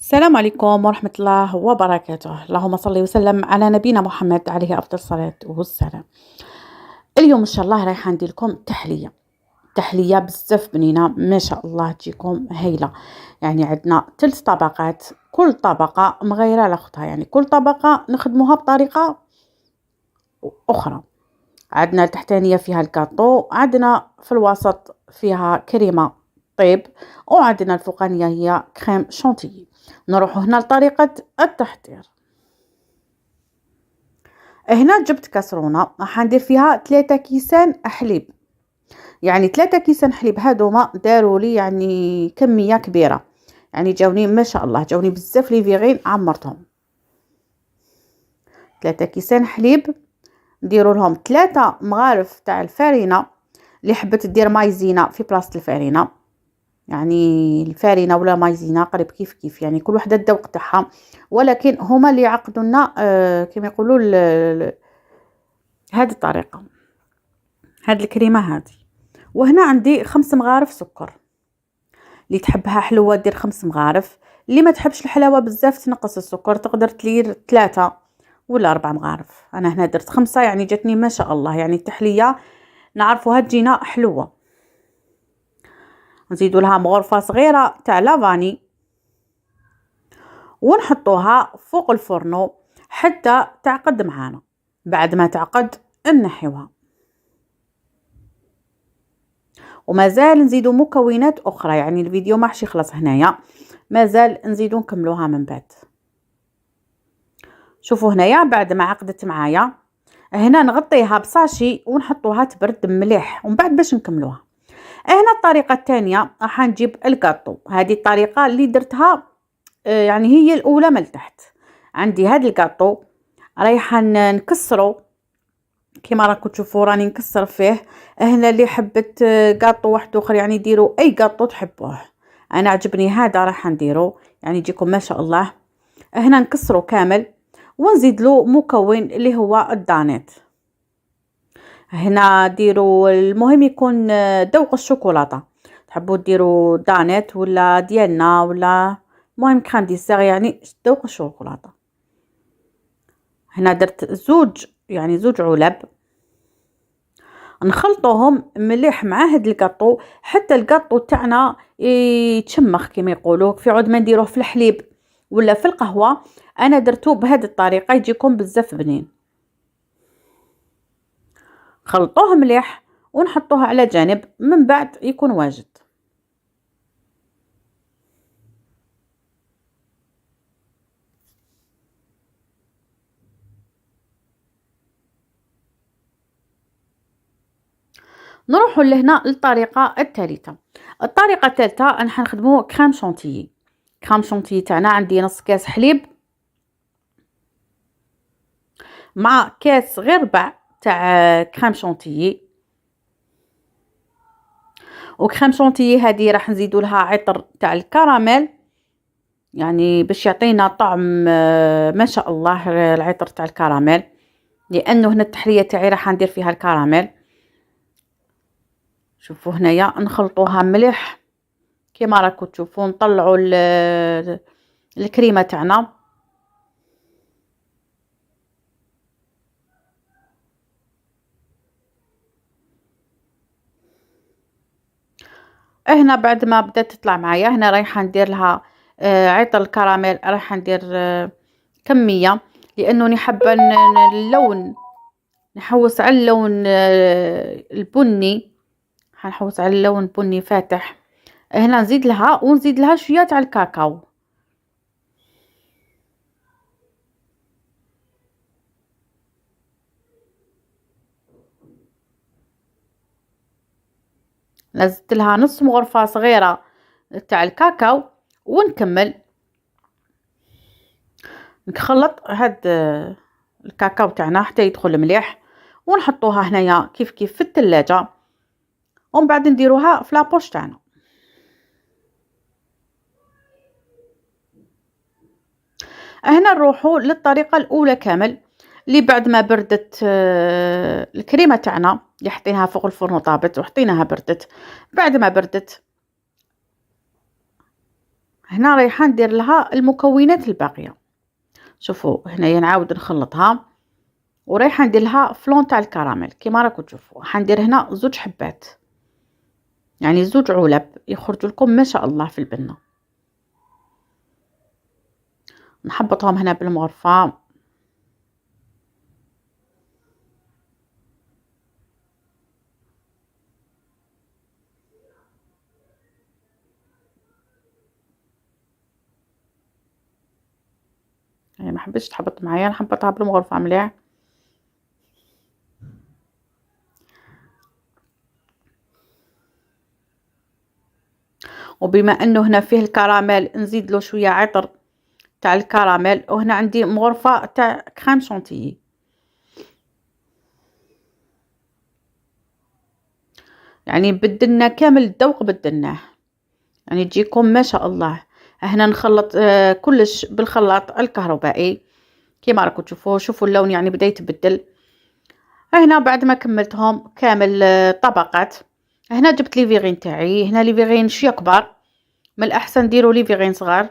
السلام عليكم ورحمة الله وبركاته. اللهم صل وسلم على نبينا محمد عليه أفضل الصلاة والسلام. اليوم إن شاء الله رايحة ندير لكم تحلية بزاف بنينة ما شاء الله تجيكم هايلة. يعني عندنا 3 طبقات، كل طبقة مغيرة على أختها، يعني كل طبقة نخدموها بطريقة أخرى. عندنا التحتانية فيها الكاطو، عندنا في الوسط فيها كريمة طيب، وعندنا الفوقانية هي كريم شانتيي. نروح هنا لطريقة التحضير. هنا جبت كاسرونة راح ندير فيها 3 كيسان حليب، يعني 3 كيسان حليب هادوما داروا لي يعني كمية كبيرة، يعني جاوني ما شاء الله جاوني بزاف لي فيغين عمرتهم. 3 كيسان حليب نديروا لهم 3 مغارف تاع الفارينة، اللي حبت دير مايزينا في بلاصة الفارينة، يعني الفارينة ولا مايزينا قريب كيف كيف، يعني كل وحدة الذوق تاعها، ولكن هما اللي يعقدوا لنا كما يقولوا هذه الطريقة، هذه الكريمة هذه. وهنا عندي 5 مغارف سكر، اللي تحبها حلوة دير 5 مغارف، اللي ما تحبش الحلاوة بزاف تنقص السكر، تقدر تدير 3 ولا 4 مغارف. انا هنا درت 5، يعني جاتني ما شاء الله، يعني التحلية نعرفوها تجينا حلوة. نزيدوا لها مغرفة صغيرة تاع لافاني ونحطوها فوق الفرنو حتى تعقد معانا. بعد ما تعقد نحيوها، ومازال نزيدو مكونات اخرى، يعني الفيديو ما حش يخلص هنايا، مازال نزيدو نكملوها من بعد. شوفوا هنايا بعد ما عقدت معايا، هنا نغطيها بصاشي ونحطوها تبرد مليح، ومن بعد باش نكملوها. هنا الطريقه الثانيه راح نجيب الكاطو، هذه الطريقه اللي درتها يعني هي الاولى من تحت. عندي هذا الكاطو رايحه نكسرو كيما راكم تشوفوا راني نكسر فيه. هنا اللي حبت كاطو واحد اخر يعني ديروا اي كاطو تحبوه، انا عجبني هذا راح نديرو، يعني يجيكم ما شاء الله. هنا نكسرو كامل ونزيد له مكون اللي هو الدانيت. هنا ديروا المهم يكون ذوق الشوكولاته، تحبوا ديروا دانيت ولا ديالنا ولا المهم كريم ديسير، يعني ذوق الشوكولاته. هنا درت يعني زوج علب، نخلطوهم مليح مع هاد الكاطو حتى الكاطو تاعنا يتشمخ كما يقولوا، في عود ما نديروه في الحليب ولا في القهوه. انا درتو بهذه الطريقه يجيكم بزاف بنين. خلطوه مليح ونحطوه على جانب، من بعد يكون واجد. نروحوا لهنا للطريقه الثالثه. الطريقه الثالثه راح نخدموا كريم شانتيي. كريم شانتيي تاعنا عندي نص كاس حليب مع كاس غير ربع تاع كريم شانتيي، وكريم شانتيي هذه راح نزيدوا لها عطر تاع الكراميل، يعني باش يعطينا طعم ما شاء الله العطر تاع الكراميل، لانه هنا التحليه تاعي راح ندير فيها الكراميل. شوفوا هنايا نخلطوها مليح كما راكم تشوفوا، نطلعوا الكريمه تاعنا. هنا بعد ما بدات تطلع معايا، هنا رايحه ندير لها عطر الكراميل، رايحه ندير كميه، لانه حابه اللون، نحوس على اللون البني، حنحوس على اللون بني فاتح. هنا نزيد لها ونزيد لها شويه تاع الكاكاو. نزلت لها نص مغرفه صغيره تاع الكاكاو، ونكمل نخلط هاد الكاكاو تاعنا حتى يدخل مليح، ونحطوها هنايا كيف كيف في الثلاجه، ومن بعد نديروها في لابوش تاعنا. هنا نروحوا للطريقه الاولى كامل، اللي بعد ما بردت الكريمه تاعنا اللي حطيناها فوق الفرن طابت وحطيناها بردت. بعد ما بردت هنا رايحه ندير لها المكونات الباقيه. شوفوا هنايا نعاود نخلطها، ورايحه ندير لها فلون تاع الكراميل كيما راكم تشوفوا. حندير هنا 2 حبات، يعني 2 علب يخرجوا لكم ما شاء الله في البنه. نحبطهم هنا بالمغرفه. يعني ما حبيتش تحبط معايا، نحبطها بالمغرفه مليح. وبما انه هنا فيه الكراميل نزيد له شويه عطر تاع الكراميل، وهنا عندي مغرفه تاع كريم شانتيي. يعني بدلنا كامل الذوق، بدلناه يعني تجيكم ما شاء الله. هنا نخلط كلش بالخلاط الكهربائي كيما راكم تشوفوا. شوفوا اللون يعني بدا يتبدل. هنا بعد ما كملتهم كامل طبقات، هنا جبت لي فيغين تاعي. هنا لي فيغين شويه كبار، من الاحسن ديروا لي فيغين صغار،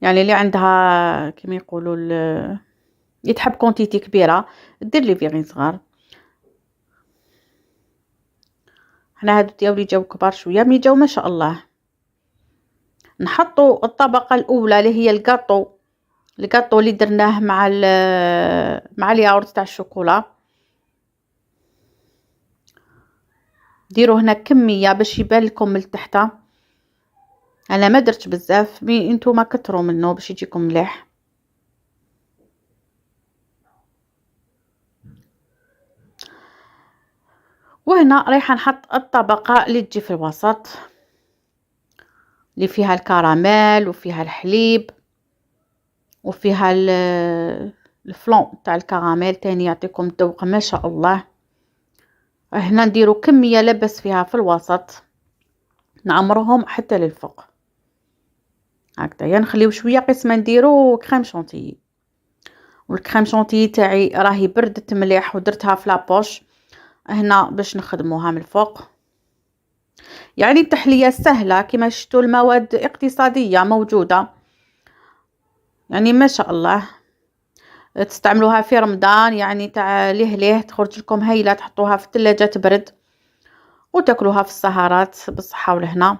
يعني اللي عندها كيما يقولوا يتحب كونتيتي كبيره دير لي فيغين صغار. هنا هادو ديالي جاو كبار شويه، مي جاو ما شاء الله. نحطوا الطبقه الاولى اللي هي الكاطو اللي درناه مع الياغورت تاع الشوكولا. ديروا هنا كميه باش يبان لكم من التحت. انا ما درتش بزاف، مي انتوما كتروا منه باش يجيكم مليح. وهنا رايحه نحط الطبقه اللي تجي في الوسط، اللي فيها الكراميل وفيها الحليب وفيها الفلون تاع الكراميل تاني يعطيكم ذوق ما شاء الله. هنا نديروا كميه لبس فيها في الوسط، نعمرهم حتى للفوق هكذا. نخليو شويه قسمه نديروا كريم شانتيي. والكريم شانتيي تاعي راهي بردت مليح ودرتها في لابوش هنا باش نخدموها من الفوق. يعني التحليه سهله كما شفتوا، المواد اقتصاديه موجوده، يعني ما شاء الله. تستعملوها في رمضان يعني تاع ليه تخرج لكم هايله، تحطوها في الثلاجه تبرد وتاكلوها في السهرات بالصحه والهنا.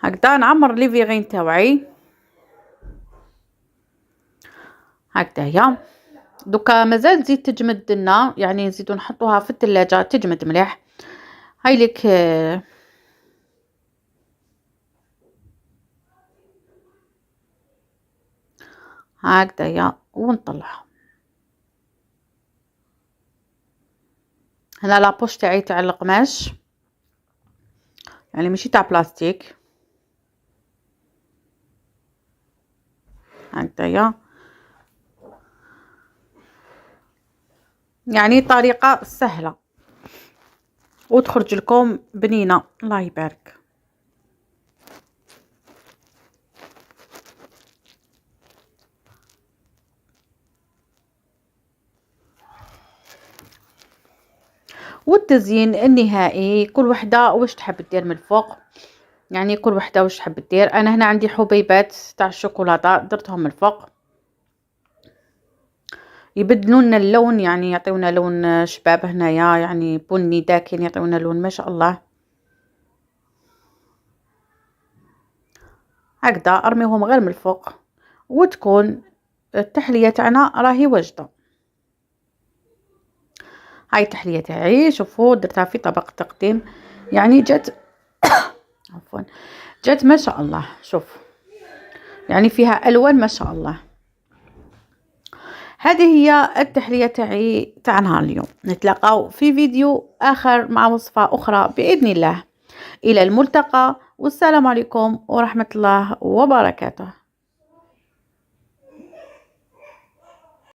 هكذا نعمر لي فيغين تاوعي هكذايا. دوكا مازال تزيد تجمد لنا، يعني نزيدو نحطوها في الثلاجه تجمد مليح. هاي لك هكذايا ونطلعها. هنا لابوش تاعي تاع القماش، يعني ماشي تاع بلاستيك هكذايا. يعني طريقه سهله وتخرج لكم بنينه الله يبارك. والتزيين النهائي كل وحده واش تحب دير من الفوق، يعني كل وحده واش تحب دير. انا هنا عندي حبيبات تاع الشوكولاته درتهم من الفوق يبدلوا لنا اللون، يعني يعطيونا لون شباب هنايا، يعني بني داكن يعطيونا لون ما شاء الله. هكذا ارميهم غير من الفوق وتكون التحليه تاعنا راهي واجده. هاي التحليه تاعي شوفوا درتها في طبق تقديم، يعني جات عفوا جات ما شاء الله. شوف يعني فيها الوان ما شاء الله. هذه هي التحليه تاعي تاع نهار اليوم. نتلاقاو في فيديو اخر مع وصفه اخرى باذن الله. الى الملتقى والسلام عليكم ورحمه الله وبركاته.